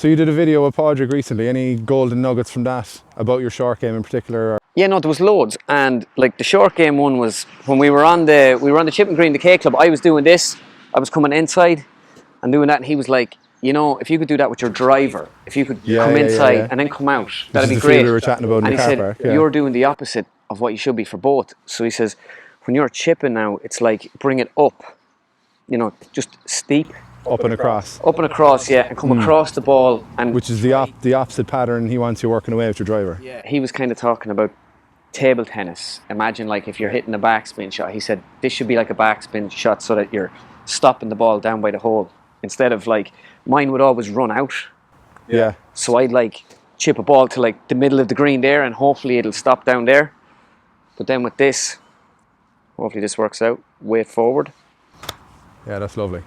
So you did a video with Padraig recently. Any golden nuggets from that about your short game in particular? Or? Yeah, no, there was loads, and like the short game one was when we were on the Chipping Green, the K Club. I was doing this. I was coming inside and doing that, and he was like, you know, if you could do that with your driver, if you could come inside and then come out, that'd be great. We were chatting about in the car park. You're doing the opposite of what you should be for both. So he says, when you're chipping now, it's like bring it up, you know, just steep. Up and across. Up and across, yeah, and come across the ball. And which is the opposite pattern he wants you working away with your driver. Yeah, he was kind of talking about table tennis. Imagine like if you're hitting a backspin shot, he said this should be like a backspin shot so that you're stopping the ball down by the hole. Instead of like, mine would always run out. Yeah. So I'd like chip a ball to like the middle of the green there and hopefully it'll stop down there. But then with this, hopefully this works out. Weight forward. Yeah, that's lovely.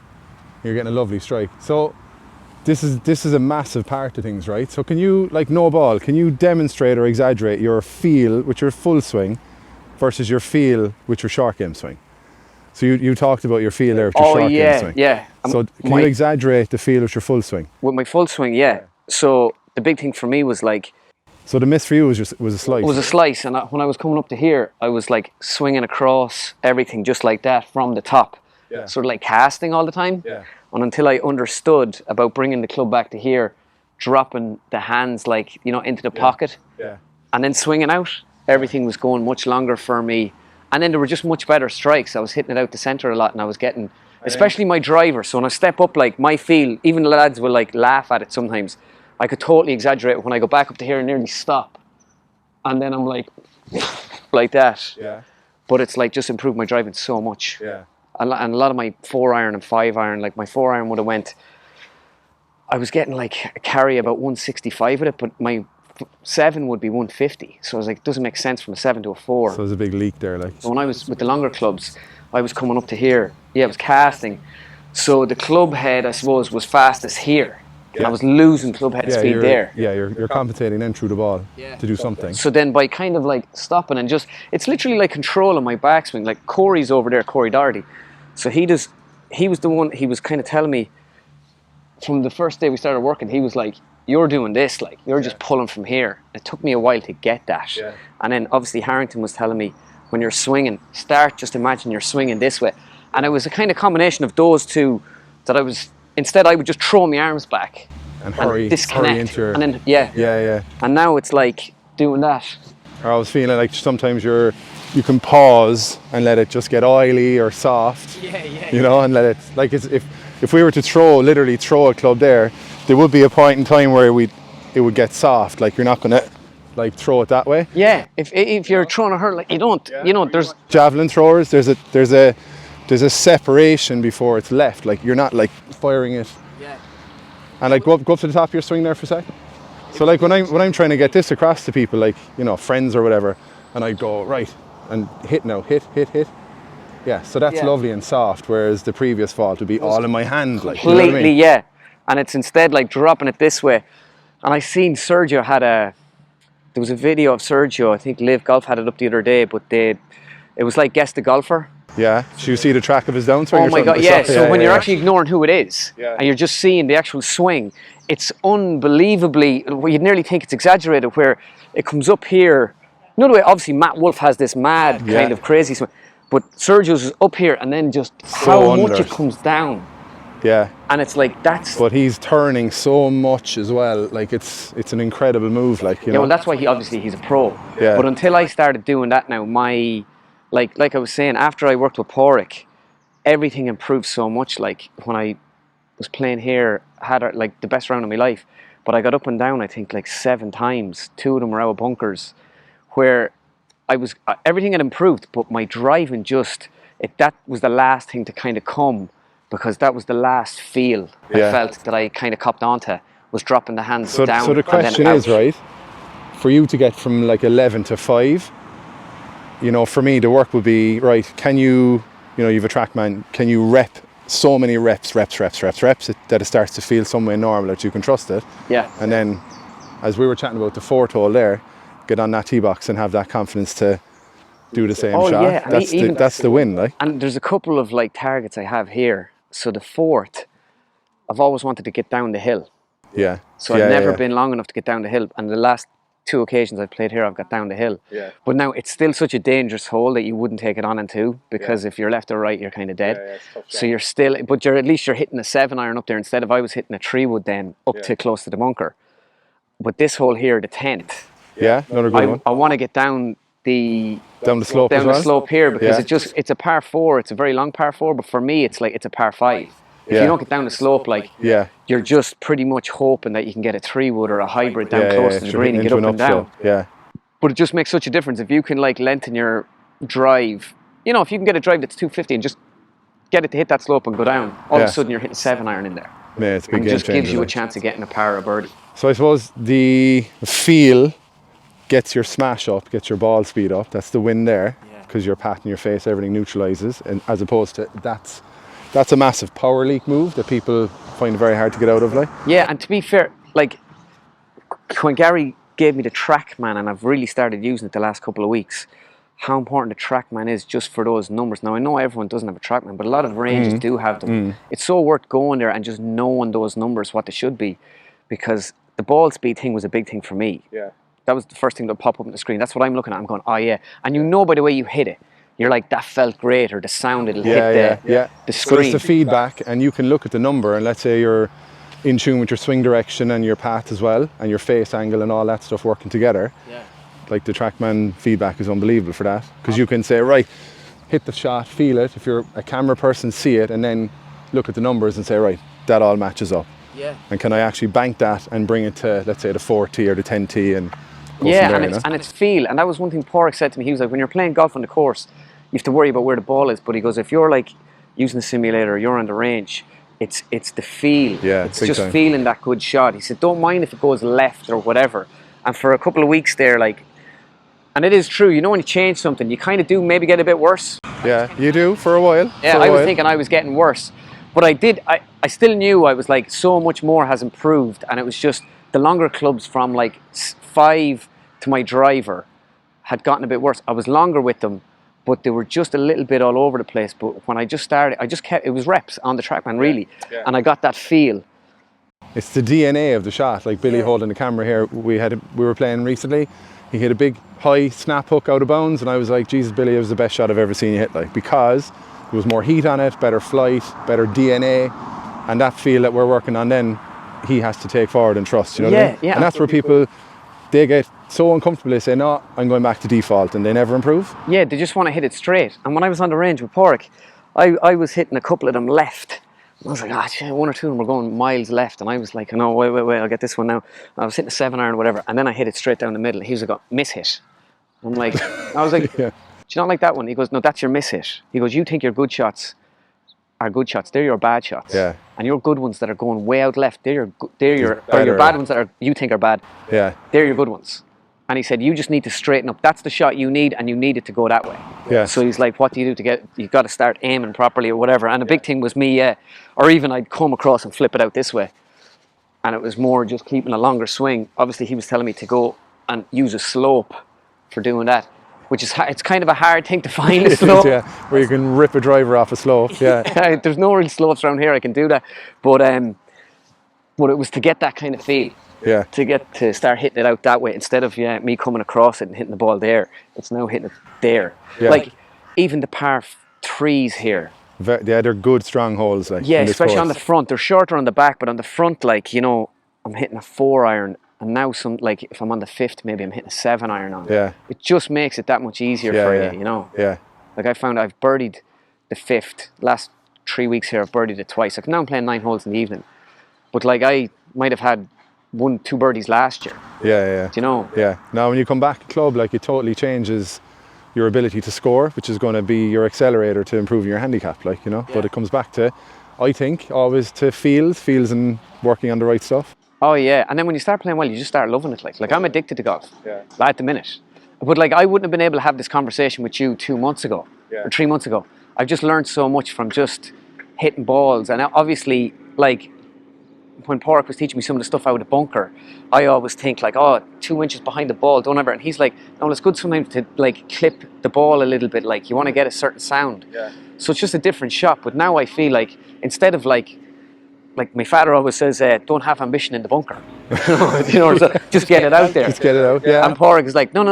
You're getting a lovely strike. So this is a massive part of things, right? So can you, like no ball, can you demonstrate or exaggerate your feel with your full swing versus your feel with your short game swing? So you talked about your feel there with your short game swing. Yeah. So can you exaggerate the feel with your full swing? With my full swing, yeah. So the big thing for me was like... So the miss for you was a slice? It was a slice, and when I was coming up to here, I was like swinging across everything just like that from the top. Yeah. Sort of like casting all the time. Yeah. And until I understood about bringing the club back to here, dropping the hands like, you know, into the pocket. Yeah. And then swinging out, everything was going much longer for me. And then there were just much better strikes. I was hitting it out the centre a lot, and I was getting, especially my driver. So when I step up, like my feel, even the lads will like laugh at it sometimes. I could totally exaggerate when I go back up to here and nearly stop. And then I'm like, like that. Yeah. But it's like just improved my driving so much. Yeah. And a lot of my 4-iron and 5-iron, like my 4-iron would have went, I was getting like a carry about 165 with it, but my 7 would be 150. So I was like, it doesn't make sense from a 7 to a 4. So there's a big leak there. Like. So when I was with the longer clubs, I was coming up to here. Yeah, I was casting. So the club head, I suppose, was fastest here. Yeah. And I was losing club head speed there. Yeah, you're compensating then through the ball to do something. So then by kind of like stopping and just, it's literally like controlling my backswing. Like Corey's over there, Corey Doherty. So he was the one, he was kind of telling me from the first day we started working, he was like, you're doing this, like you're just pulling from here. It took me a while to get that. Yeah. And then obviously Harrington was telling me, when you're swinging, just imagine you're swinging this way. And it was a kind of combination of those two that I was, instead I would just throw my arms back and disconnect. Into your, and then, And now it's like doing that. I was feeling like sometimes you can pause and let it just get oily or soft. You know, and let it, like if we were to literally throw a club there would be a point in time where it would get soft. Like you're not gonna like throw it that way. Yeah, if you're throwing a hurt, like you don't, you know, there's javelin throwers. There's a separation before it's left. Like you're not like firing it. Yeah. And like go up to the top of your swing there for a second. So like when I'm trying to get this across to people, like, you know, friends or whatever, and I go right and hit now, hit. Yeah, so that's lovely and soft, whereas the previous fault would be all in my hand. Like, completely, you know what I mean? Yeah. And it's instead like dropping it this way. And I seen Sergio there was a video of Sergio, I think Live Golf had it up the other day, but it was like Guess the Golfer. Yeah, so you see the track of his downswing? Oh my God, yeah. So when you're actually ignoring who it is, and you're just seeing the actual swing, it's unbelievably, you'd nearly think it's exaggerated, where it comes up here. You know the way, obviously Matt Wolf has this mad kind of crazy swing, but Sergio's is up here and then just how much it comes down. Yeah. And it's like, that's... But he's turning so much as well, like it's an incredible move, like, you know. Well, that's why he's a pro. Yeah. But until I started doing that now, like I was saying, after I worked with Padraig, everything improved so much. Like when I was playing here, I had like the best round of my life, but I got up and down, I think like 7 times. 2 of them were out of bunkers, where everything had improved, but my driving that was the last thing to kind of come, because that was the last feel I felt that I kind of copped onto, was dropping the hands down. So the question is, right, for you to get from like 11 to 5, you know, for me, the work would be, right, can you know, you've a TrackMan, can you rep so many reps that it starts to feel some way normal, that you can trust it? Yeah. And then, as we were chatting about the 4th hole there, get on that tee box and have that confidence to do the same shot. Yeah. That's the win, like. And there's a couple of like targets I have here. So the 4th, I've always wanted to get down the hill. Yeah. So I've never been long enough to get down the hill. And the last 2 occasions I've played here, I've got down the hill. Yeah. But now it's still such a dangerous hole that you wouldn't take it on in 2, because if you're left or right, you're kind of dead. It's tough So you're still, but at least you're hitting a 7-iron up there instead of I was hitting a 3-wood then up to close to the bunker. But this hole here, the 10th. Yeah, another good one. I want to get down the slope as well? slope here, because it's a par 4. It's a very long par 4, but for me it's like it's a par 5. If you don't get down the slope, like you're just pretty much hoping that you can get a 3-wood or a hybrid down close to the green and get up and down. Yeah. But it just makes such a difference if you can like lengthen your drive. You know, if you can get a drive that's 250 and just get it to hit that slope and go down, all of a sudden you're hitting 7-iron in there. Yeah, it's a big and game just gives changer, you a chance of getting a par or birdie. So I suppose the feel gets your smash up, gets your ball speed up. That's the win there, because you're patting your face, everything neutralizes, and as opposed to that's a massive power leak move that people find very hard to get out of. Like, yeah, and to be fair, like when Gary gave me the TrackMan, and I've really started using it the last couple of weeks, how important the TrackMan is just for those numbers. Now I know everyone doesn't have a TrackMan, but a lot of ranges do have them. It's so worth going there and just knowing those numbers, what they should be, because the ball speed thing was a big thing for me. Yeah. That was the first thing that popped up on the screen. That's what I'm looking at. I'm going, oh yeah. And you know by the way you hit it, you're like, that felt great, or the sound it'll hit the screen. So it's the feedback, and you can look at the number, and let's say you're in tune with your swing direction and your path as well, and your face angle and all that stuff working together. Yeah. Like the TrackMan feedback is unbelievable for that, because you can say, right, hit the shot, feel it. If you're a camera person, see it, and then look at the numbers and say, right, that all matches up. Yeah. And can I actually bank that and bring it to, let's say, the 4T or the 10T and go yeah, from there, and it's feel. And that was one thing Porrick said to me. He was like, when you're playing golf on the course, you have to worry about where the ball is. But he goes, if you're like using the simulator, you're on the range, it's the feel. Yeah, it's just feeling that good shot. He said, don't mind if it goes left or whatever. And for a couple of weeks there, like, and it is true, you know, when you change something, you kind of do maybe get a bit worse. Yeah, you do for a while. Yeah, I was thinking I was getting worse. But I still knew I was like, so much more has improved. And it was just the longer clubs from like 5 to my driver had gotten a bit worse. I was longer with them, but they were just a little bit all over the place. But when I just started, I just kept, it was reps on the TrackMan really. Yeah. And I got that feel. It's the DNA of the shot. Like Billy holding the camera here, we were playing recently. He hit a big high snap hook out of bounds, and I was like, Jesus, Billy, it was the best shot I've ever seen you hit, like, because there was more heat on it, better flight, better DNA, and that feel that we're working on then, he has to take forward and trust, you know what I mean? Yeah. And that's where people, they get so uncomfortable, they say, no, I'm going back to default, and they never improve. Yeah, they just want to hit it straight. And when I was on the range with Porrick, I was hitting a couple of them left. I was like, one or two of them were going miles left, and I was like, no, wait, I'll get this one now. And I was hitting a 7-iron or whatever, and then I hit it straight down the middle. He was like, miss hit. I'm like, I was like, do you not like that one? He goes, no, that's your miss hit. He goes, you think your good shots are good shots. They're your bad shots. Yeah. And your good ones that are going way out left, they're your bad ones that are you think are bad. Yeah. They're your good ones. And he said, you just need to straighten up. That's the shot you need, and you need it to go that way. Yeah. So he's like, what do you do to get, you've got to start aiming properly or whatever. And the big thing was me, or even I'd come across and flip it out this way. And it was more just keeping a longer swing. Obviously, he was telling me to go and use a slope for doing that, which is, it's kind of a hard thing to find, a slope. Where you can rip a driver off a slope. Yeah. There's no real slopes around here I can do that. But it was to get that kind of feel. Yeah. To get to start hitting it out that way instead of me coming across it and hitting the ball there. It's now hitting it there. Yeah. Like even the par 3s here. Yeah, they're good strong holes. Like, yeah, especially on the front. They're shorter on the back, but on the front, like, you know, I'm hitting a 4-iron, and now like if I'm on the 5th, maybe I'm hitting a 7-iron on it. Yeah. It just makes it that much easier for you, you know. Yeah. Like I found I've birdied the 5th. Last 3 weeks here, I've birdied it twice. Like now I'm playing 9 holes in the evening, but like I might have had 1-2 birdies last year. Yeah. Do you know? Yeah. Now when you come back to club, like, it totally changes your ability to score, which is going to be your accelerator to improving your handicap, like, you know. Yeah. But it comes back to, I think, always to feels and working on the right stuff. Oh yeah, and then when you start playing well, you just start loving it. Like I'm addicted to golf. Yeah. At the minute, but like I wouldn't have been able to have this conversation with you 2 months ago or 3 months ago. I've just learned so much from just hitting balls, and obviously, like, when Porrick was teaching me some of the stuff out of the bunker, I always think like, 2 inches behind the ball, don't ever. And he's like, no, it's good sometimes to like clip the ball a little bit, like you want to get a certain sound. Yeah. So it's just a different shot. But now I feel like instead of like like my father always says, don't have ambition in the bunker. So just get it out there. Just get it out, yeah. And Porrick is like, no,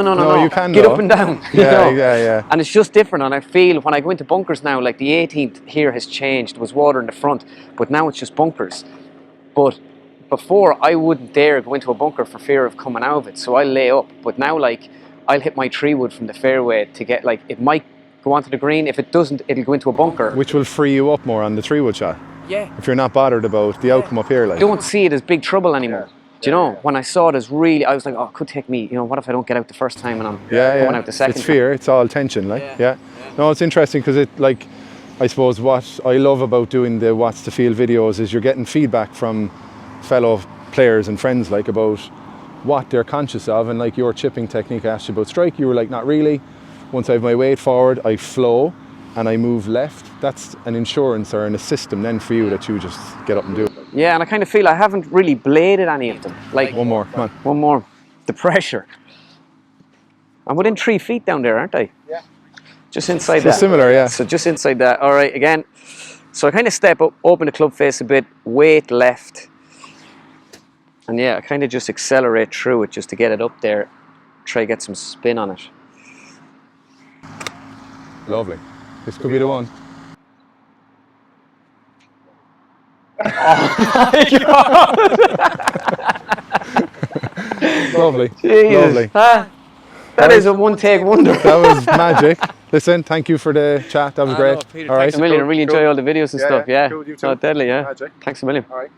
you can get though. up and down. Yeah. And it's just different. And I feel when I go into bunkers now, like the 18th here has changed. There was water in the front, but now it's just bunkers. But before, I wouldn't dare go into a bunker for fear of coming out of it. So I lay up. But now, like, I'll hit my 3-wood from the fairway to get, like, it might go onto the green. If it doesn't, it'll go into a bunker. Which will free you up more on the 3-wood shot. Yeah. If you're not bothered about the outcome up here, like. I don't see it as big trouble anymore. Do you know? When I saw it as really, I was like, oh, it could take me, what if I don't get out the first time and I'm going out the second It's fear, it's all tension, like, yeah. No, it's interesting because it, like, I suppose what I love about doing the What's the Feel videos is you're getting feedback from fellow players and friends, like, about what they're conscious of. And like your chipping technique, I asked you about strike, you were like, not really. Once I have my weight forward, I flow and I move left. That's an insurance or a system then for you that you just get up and do. Yeah, and I kind of feel I haven't really bladed any of them. Like, one more, come on. One more. The pressure. I'm within 3 feet down there, aren't I? Yeah. Just inside So that. similar, yeah. So just inside that. All right, again. So I kind of step up, open the club face a bit, weight left. And yeah, I kind of just accelerate through it just to get it up there. Try to get some spin on it. Lovely. This could be the one. Oh my God! Lovely. Jesus. Lovely. That is a one-take wonder. That was magic. Listen, thank you for the chat. That was great. Peter, all right. Thanks a million. I really enjoy all the videos and stuff. Yeah. Cool, you too. Oh, deadly, yeah. Magic. Thanks a million. All right.